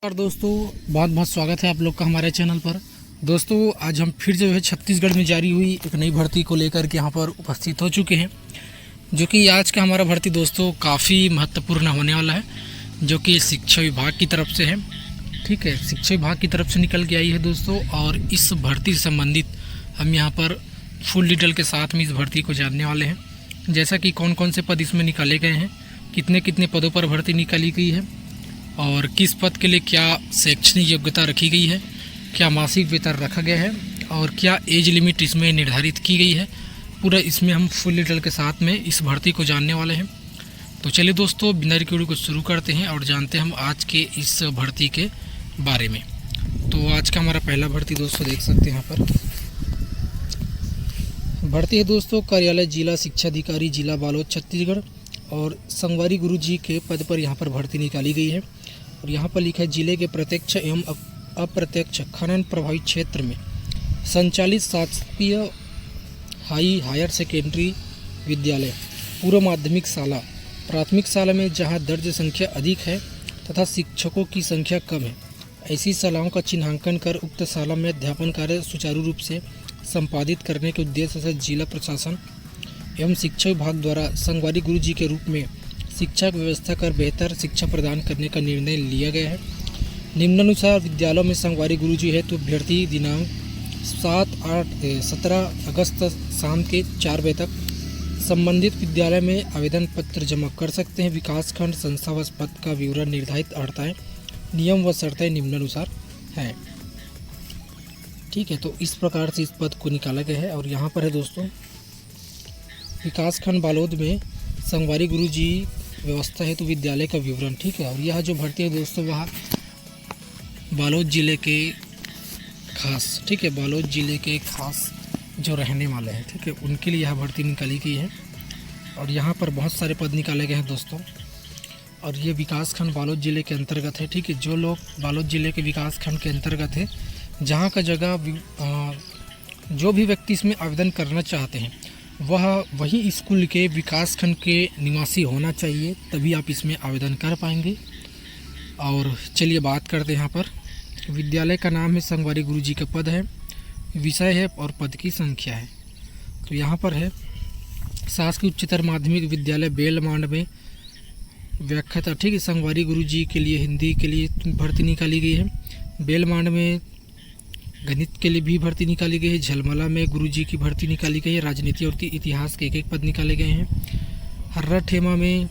और दोस्तों बहुत बहुत स्वागत है आप लोग का हमारे चैनल पर। दोस्तों आज हम फिर जो है छत्तीसगढ़ में जारी हुई एक नई भर्ती को लेकर के यहाँ पर उपस्थित हो चुके हैं, जो कि आज का हमारा भर्ती दोस्तों काफ़ी महत्वपूर्ण होने वाला है, जो कि शिक्षा विभाग की तरफ से है। ठीक है, शिक्षा विभाग की तरफ से निकल के आई है दोस्तों, और इस भर्ती से संबंधित हम यहाँ पर फुल डिटेल के साथ में इस भर्ती को जानने वाले हैं। जैसा कि कौन कौन से पद इसमें निकाले गए हैं, कितने कितने पदों पर भर्ती निकाली गई है, और किस पद के लिए क्या शैक्षणिक योग्यता रखी गई है, क्या मासिक वेतन रखा गया है, और क्या एज लिमिट इसमें निर्धारित की गई है। पूरा इसमें हम फुल डिटेल के साथ में इस भर्ती को जानने वाले हैं। तो चलिए दोस्तों बिना रिकॉर्डिंग को शुरू करते हैं और जानते हैं हम आज के इस भर्ती के बारे में। तो आज का हमारा पहला भर्ती दोस्तों देख सकते हैं यहाँ पर भर्ती है दोस्तों कार्यालय जिला शिक्षा अधिकारी जिला बालोद छत्तीसगढ़, और संगवारी गुरुजी के पद पर यहाँ पर भर्ती निकाली गई है। और यहाँ पर लिखा है जिले के प्रत्यक्ष एवं अप्रत्यक्ष खनन प्रभावित क्षेत्र में संचालित शासकीय हायर सेकेंडरी विद्यालय पूर्व माध्यमिक शाला प्राथमिक शाला में जहाँ दर्ज संख्या अधिक है तथा शिक्षकों की संख्या कम है, ऐसी शालाओं का चिन्हांकन कर उक्त शाला में अध्यापन कार्य सुचारू रूप से संपादित करने के उद्देश्य से जिला प्रशासन एवं शिक्षा विभाग द्वारा संगवारी गुरुजी के रूप में शिक्षा की व्यवस्था कर बेहतर शिक्षा प्रदान करने का निर्णय लिया गया है। निम्नानुसार विद्यालयों में संगवारी गुरुजी है तो अभ्यर्थी दिनांक 17 अगस्त शाम के 4 बजे तक संबंधित विद्यालय में आवेदन पत्र जमा कर सकते हैं। विकासखंड संस्था व पद का विवरण निर्धारित अर्थाएँ नियम व शर्तें निम्नानुसार हैं। ठीक है, तो इस प्रकार से इस पद को निकाला गया है। और यहाँ पर है दोस्तों विकासखंड बालोद में संगवारी गुरुजी व्यवस्था है तो विद्यालय का विवरण। ठीक है, और यह जो भर्ती है दोस्तों वह बालोद जिले के खास, ठीक है, बालोद जिले के खास जो रहने वाले हैं, ठीक है, उनके लिए यह भर्ती निकाली गई है। और यहाँ पर बहुत सारे पद निकाले गए हैं दोस्तों, और ये विकासखंड बालोद जिले के अंतर्गत है। ठीक है, जो लोग बालोद जिले के विकासखंड के अंतर्गत है, जहाँ का जगह जो भी व्यक्ति इसमें आवेदन करना चाहते हैं वह वही स्कूल के विकासखंड के निवासी होना चाहिए, तभी आप इसमें आवेदन कर पाएंगे। और चलिए बात करते हैं यहाँ पर विद्यालय का नाम है संगवारी गुरुजी का पद है, विषय है और पद की संख्या है। तो यहाँ पर है शासकीय उच्चतर माध्यमिक विद्यालय बेलमांड में व्याख्याता। ठीक है, संगवारी गुरुजी के लिए हिंदी के लिए भर्ती निकाली गई है। बेलमांड में गणित के लिए भी भर्ती निकाली गई है। झलमला में गुरुजी की भर्ती निकाली गई है। राजनीति और इतिहास के एक पद निकाले गए हैं। हर्रा ठेमा में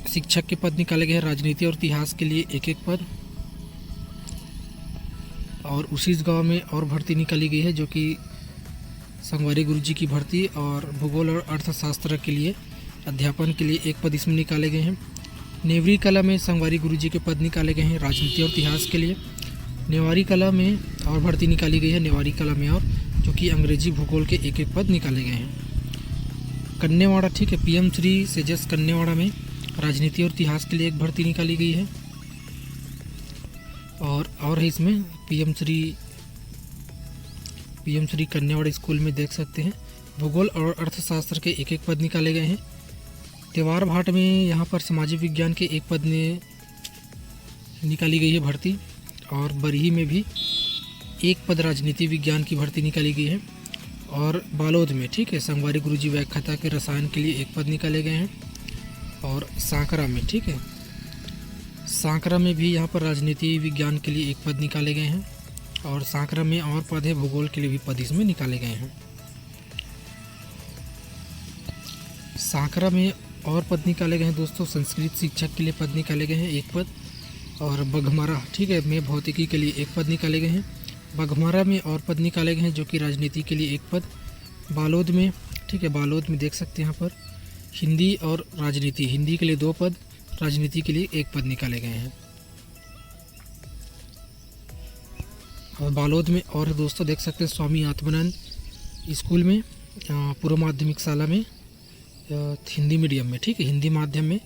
शिक्षक के पद निकाले गए हैं। राजनीति और इतिहास के लिए एक पद। और उसी गांव में और भर्ती निकाली गई है जो कि संगवारी गुरुजी की भर्ती, और भूगोल और अर्थशास्त्र के लिए अध्यापन के लिए एक पद इसमें निकाले गए हैं। नेवरी कला में संगवारी गुरुजी के पद निकाले गए हैं राजनीति और इतिहास के लिए। नेवारी कला में और भर्ती निकाली गई है, नेवारी कला में, और जो कि अंग्रेजी भूगोल के एक पद निकाले गए हैं। कन्यावाड़ा, ठीक है, पीएम श्री सेजस कन्यावाड़ा में राजनीति और इतिहास के लिए एक भर्ती निकाली गई है। और है इसमें पीएम श्री कन्यावाड़ा स्कूल में देख सकते हैं भूगोल और अर्थशास्त्र के एक पद निकाले गए हैं। त्योहार भाट में यहाँ पर सामाजिक विज्ञान के एक पद ने निकाली गई है भर्ती, और बरही में भी एक पद राजनीति विज्ञान की भर्ती निकाली गई है। और बालोद में, ठीक है, संगवारी गुरुजी व्याख्याता के रसायन के लिए एक पद निकाले गए हैं। और सांकरा में, ठीक है, सांकरा में भी यहाँ पर राजनीति विज्ञान के लिए एक पद निकाले गए हैं। और सांकरा में और पद है, भूगोल के लिए भी पद इसमें निकाले गए हैं। सांकरा में और पद निकाले गए हैं दोस्तों, संस्कृत शिक्षक के लिए पद निकाले गए हैं एक पद। और बघमारा, ठीक है, में भौतिकी के लिए एक पद निकाले गए हैं। बघमारा में और पद निकाले गए हैं जो कि राजनीति के लिए एक पद। बालोद में, ठीक है, बालोद में देख सकते हैं यहाँ पर हिंदी और राजनीति, हिंदी के लिए 2 पद, राजनीति के लिए 1 पद निकाले गए हैं। और बालोद में और दोस्तों देख सकते हैं स्वामी आत्मानंद स्कूल में पूर्व माध्यमिक शाला में हिंदी मीडियम में, ठीक है, हिंदी माध्यम में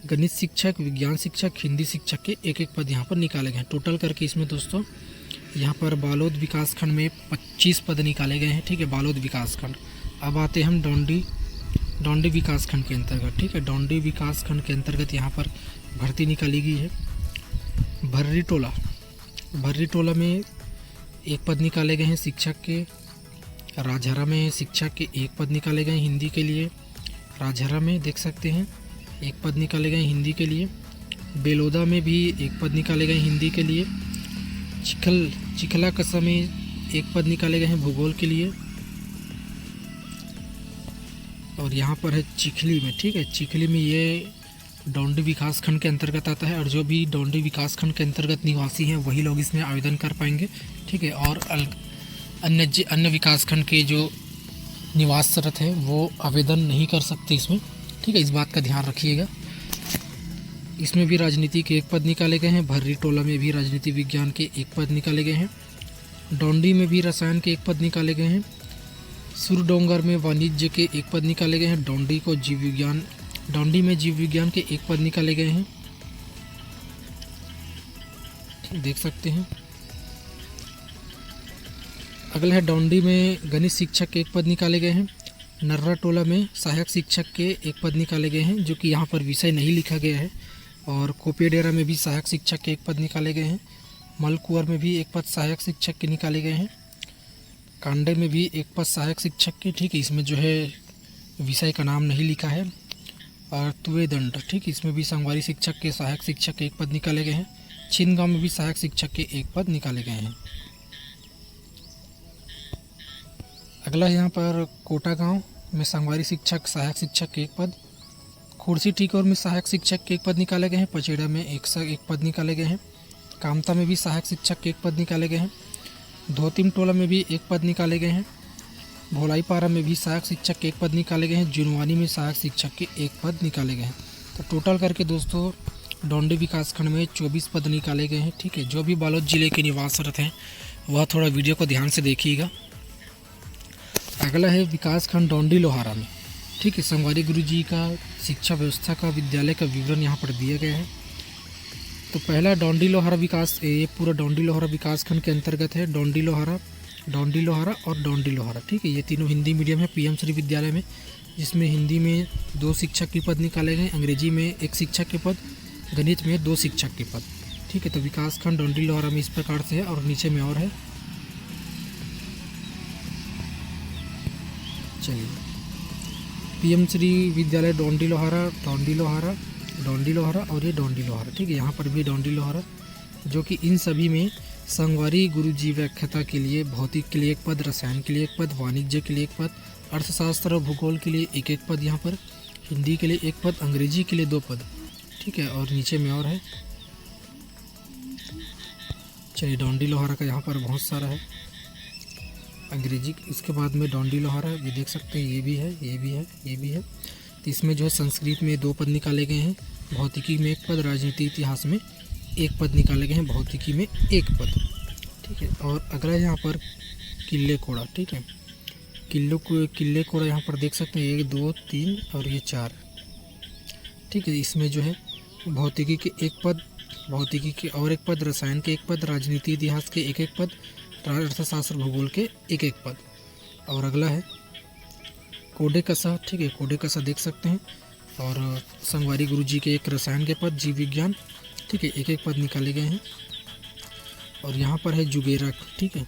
गणित शिक्षक, विज्ञान शिक्षक, हिंदी शिक्षक के एक पद यहाँ पर निकाले गए हैं। टोटल करके इसमें दोस्तों यहाँ पर बालोद विकासखंड में 25 पद निकाले गए हैं। ठीक है, बालोद विकासखंड। अब आते हैं हम डोंडी विकासखंड के अंतर्गत। ठीक है, डोंडी विकासखंड के अंतर्गत यहाँ पर भर्ती निकाली गई है। भर्री टोला में एक पद निकाले गए हैं शिक्षक के। राजहरा में शिक्षक के एक पद निकाले गए हिंदी के लिए। राजहरा में देख सकते हैं एक पद निकाले गए हिंदी के लिए। बेलोदा में भी एक पद निकाले गए हिंदी के लिए। चिखला कस्बा में एक पद निकाले गए हैं भूगोल के लिए। और यहाँ पर है चिखली में, ठीक है, चिखली में ये डोंडी विकास खंड के अंतर्गत आता है और जो भी डोंडी विकास खंड के अंतर्गत निवासी हैं वही लोग इसमें आवेदन कर पाएंगे, ठीक है। और अन्य विकास खंड के जो निवासरत हैं वो आवेदन नहीं कर सकते इसमें, ठीक है, इस बात का ध्यान रखिएगा। इसमें भी राजनीति के एक पद निकाले गए हैं। भर्री टोला में भी राजनीति विज्ञान के एक पद निकाले गए हैं। डोंडी में भी रसायन के एक पद निकाले गए हैं। सुरडोंगर में वाणिज्य के एक पद निकाले गए हैं। डोंडी में जीव विज्ञान के एक पद निकाले गए हैं, देख सकते हैं। अगला है डोंडी में गणित शिक्षक के एक पद निकाले गए हैं। नर्रा टोला में सहायक शिक्षक के एक पद निकाले गए हैं, जो कि यहाँ पर विषय नहीं लिखा गया है। और कोपेडेरा में भी सहायक शिक्षक के एक पद निकाले गए हैं। मलकुआर में भी एक पद सहायक शिक्षक के निकाले गए हैं। कांडे में भी एक पद सहायक शिक्षक के, ठीक है, इसमें जो है विषय का नाम नहीं लिखा है। और तुवेदंड, ठीक, इसमें भी संगवारी शिक्षक के सहायक शिक्षक के एक पद निकाले गए हैं। छिंदगांव में भी सहायक शिक्षक के एक पद निकाले गए हैं। अगला यहाँ पर कोटा गांव में संगवारी शिक्षक सहायक शिक्षक के एक पद। खुर्सी टीकोर में सहायक शिक्षक के एक पद निकाले गए हैं। पचेड़ा में एक पद निकाले गए हैं। कामता में भी सहायक शिक्षक के एक पद निकाले गए हैं। धोतिम टोला में भी एक पद निकाले गए हैं। भोलाईपारा में भी सहायक शिक्षक के एक पद निकाले गए हैं। जुनवानी में सहायक शिक्षक के एक पद निकाले गए हैं। तो टोटल करके दोस्तों डोंडी विकासखंड में 24 पद निकाले गए हैं, ठीक है। जो भी बालोद जिले के निवासरत हैं वह थोड़ा वीडियो को ध्यान से देखिएगा। अगला है विकासखंड डोंडी लोहारा में, ठीक है। संगवारी गुरुजी का शिक्षा व्यवस्था का विद्यालय का विवरण यहाँ पर दिया गया है। तो पहला डोंडी लोहारा ये पूरा डोंडी लोहारा विकासखंड के अंतर्गत है। डोंडी लोहारा और डोंडी लोहारा, ठीक है। ये तीनों हिंदी मीडियम है पीएम श्री विद्यालय में, जिसमें हिंदी में 2 शिक्षक के पद निकाले गए, अंग्रेजी में 1 शिक्षक के पद, गणित में 2 शिक्षक के पद, ठीक है। तो विकासखंड डोंडी लोहारा में इस प्रकार से है। और नीचे में और है, चलिए, पीएम श्री विद्यालय डोंडी लोहारा और ये डोंडी लोहारा, ठीक है। यहाँ पर भी डोंडी लोहारा, जो कि इन सभी में संगवारी गुरुजी व्याख्याता के लिए, भौतिक के लिए एक पद, रसायन के लिए एक पद, वाणिज्य के लिए एक पद, अर्थशास्त्र और भूगोल के लिए एक पद, यहाँ पर हिंदी के लिए 1 पद, अंग्रेजी के लिए 2 पद, ठीक है। और नीचे में और है, चलिए, डोंडी लोहारा का यहाँ पर बहुत सारा है अंग्रेजी। इसके बाद में डोंडी लोहारा, ये देख सकते हैं, ये भी है। तो इसमें जो है संस्कृत में 2 पद निकाले गए हैं। भौतिकी में 1 पद, राजनीति इतिहास में 1 पद निकाले गए हैं। भौतिकी में 1 पद, ठीक है। और अगला यहाँ पर किले कोड़ा, ठीक है। किले कोड़ा यहाँ पर देख सकते हैं 1 2 3 और ये 4, ठीक है। इसमें जो है भौतिकी के 1 पद, भौतिकी के और 1 पद, रसायन के 1 पद, राजनीति इतिहास के 1 पद, अर्थशास्त्र भूगोल के 1 पद। और अगला है कोडे कसा, ठीक है। कोडे कसा देख सकते हैं। और संगवारी गुरुजी के 1 रसायन के पद, जीव विज्ञान, ठीक है, 1 पद निकाले गए हैं। और यहाँ पर है जुगेरा, ठीक है।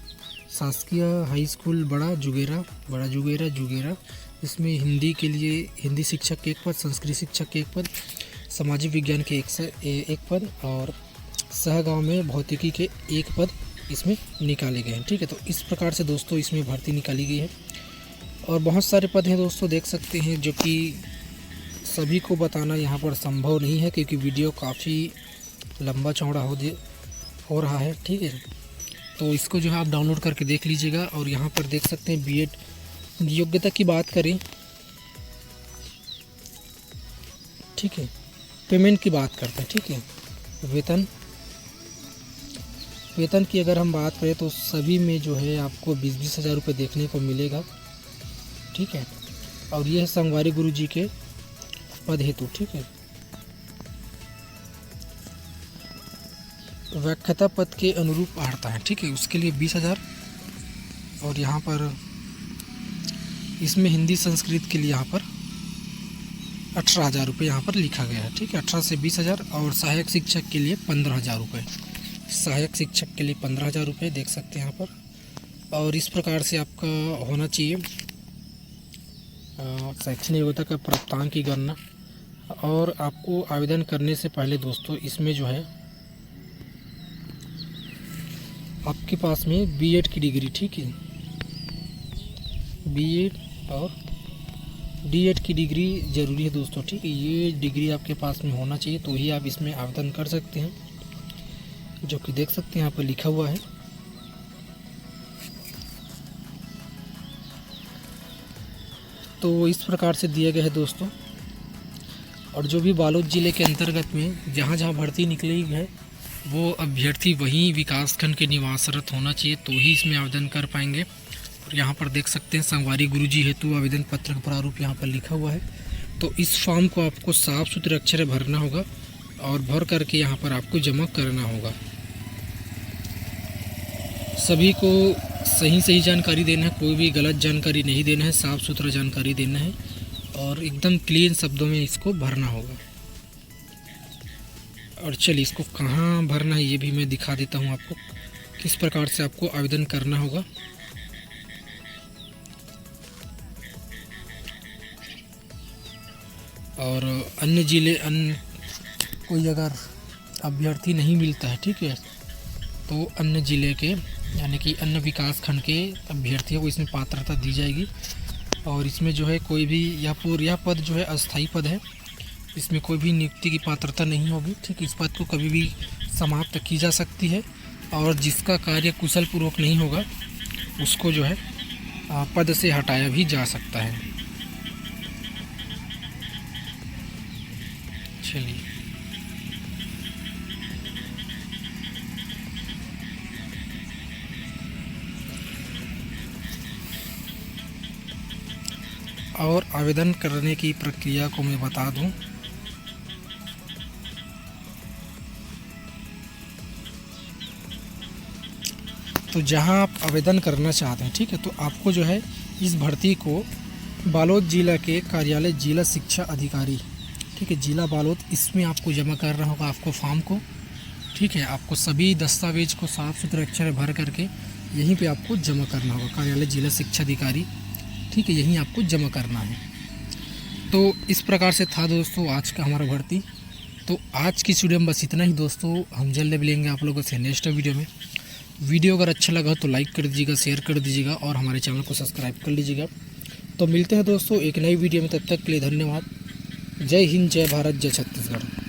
शासकीय हाई स्कूल बड़ा जुगेरा, इसमें हिंदी के लिए हिंदी शिक्षक के 1 पद, संस्कृत शिक्षक के 1 पद, सामाजिक विज्ञान के 1 पद और सहगांव में भौतिकी के 1 पद इसमें निकाले गए हैं, ठीक है। तो इस प्रकार से दोस्तों इसमें भर्ती निकाली गई है। और बहुत सारे पद हैं दोस्तों, देख सकते हैं, जो कि सभी को बताना यहाँ पर संभव नहीं है, क्योंकि वीडियो काफ़ी लंबा चौड़ा हो रहा है, ठीक है। तो इसको जो है आप डाउनलोड करके देख लीजिएगा। और यहाँ पर देख सकते हैं बीएड योग्यता की बात करें, ठीक है। पेमेंट की बात करते हैं, ठीक है। वेतन की अगर हम बात करें तो सभी में जो है आपको 20-20 हज़ार रुपये देखने को मिलेगा, ठीक है। और ये है संगवारी गुरुजी के पद हेतु, ठीक है। व्याख्याता पद के अनुरूप अर्हता है, ठीक है, उसके लिए 20,000। और यहाँ पर इसमें हिंदी संस्कृत के लिए यहाँ पर 18,000 रुपये यहाँ पर लिखा गया है, ठीक है। 18 से 20,000। और सहायक शिक्षक के लिए 15,000 रुपये, सहायक शिक्षक के लिए 15,000 रुपये देख सकते हैं यहाँ पर। और इस प्रकार से आपका होना चाहिए शैक्षणिक योग्यता का प्राप्तांक की गणना। और आपको आवेदन करने से पहले दोस्तों इसमें जो है आपके पास में बीएड की डिग्री, ठीक है, बीएड और डीएड की डिग्री ज़रूरी है दोस्तों, ठीक है। ये डिग्री आपके पास में होना चाहिए तो ही आप इसमें आवेदन कर सकते हैं, जो कि देख सकते हैं यहाँ पर लिखा हुआ है। तो इस प्रकार से दिया गया है दोस्तों। और जो भी बालोद ज़िले के अंतर्गत में जहाँ जहाँ भर्ती निकली है वो अभ्यर्थी वहीं विकासखंड के निवासरत होना चाहिए तो ही इसमें आवेदन कर पाएंगे। और यहाँ पर देख सकते हैं संगवारी गुरुजी हेतु आवेदन पत्र का प्रारूप यहाँ पर लिखा हुआ है। तो इस फॉर्म को आपको साफ सुथरे अक्षर में भरना होगा और भर करके यहाँ पर आपको जमा करना होगा। सभी को सही जानकारी देना है, कोई भी गलत जानकारी नहीं देना है, साफ सुथरा जानकारी देना है और एकदम क्लीन शब्दों में इसको भरना होगा। और चलिए इसको कहाँ भरना है ये भी मैं दिखा देता हूँ आपको, किस प्रकार से आपको आवेदन करना होगा। और अन्य कोई अगर अभ्यर्थी नहीं मिलता है, ठीक है, तो अन्य ज़िले के यानी कि अन्य विकास खंड के अभ्यर्थियों को इसमें पात्रता दी जाएगी। और इसमें जो है कोई भी यह पद जो है अस्थाई पद है, इसमें कोई भी नियुक्ति की पात्रता नहीं होगी, ठीक। इस पद को कभी भी समाप्त की जा सकती है और जिसका कार्य कुशल पूर्वक नहीं होगा उसको जो है पद से हटाया भी जा सकता है। चलिए और आवेदन करने की प्रक्रिया को मैं बता दूं। तो जहां आप आवेदन करना चाहते हैं, ठीक है, तो आपको जो है इस भर्ती को बालोद जिला के कार्यालय जिला शिक्षा अधिकारी, ठीक है, जिला बालोद, इसमें आपको जमा करना होगा आपको फॉर्म को, ठीक है। आपको सभी दस्तावेज को साफ सुथरे अक्षर में भर करके यहीं पे आपको जमा करना होगा, कार्यालय जिला शिक्षा अधिकारी, ठीक है, यहीं आपको जमा करना है। तो इस प्रकार से था दोस्तों आज का हमारा भर्ती। तो आज की वीडियो में बस इतना ही दोस्तों, हम जल्द मिलेंगे आप लोगों से नेक्स्ट वीडियो में। वीडियो अगर अच्छा लगा तो लाइक कर दीजिएगा, शेयर कर दीजिएगा और हमारे चैनल को सब्सक्राइब कर लीजिएगा। तो मिलते हैं दोस्तों एक नई वीडियो में, तब तक के लिए धन्यवाद। जय हिंद, जय भारत, जय छत्तीसगढ़।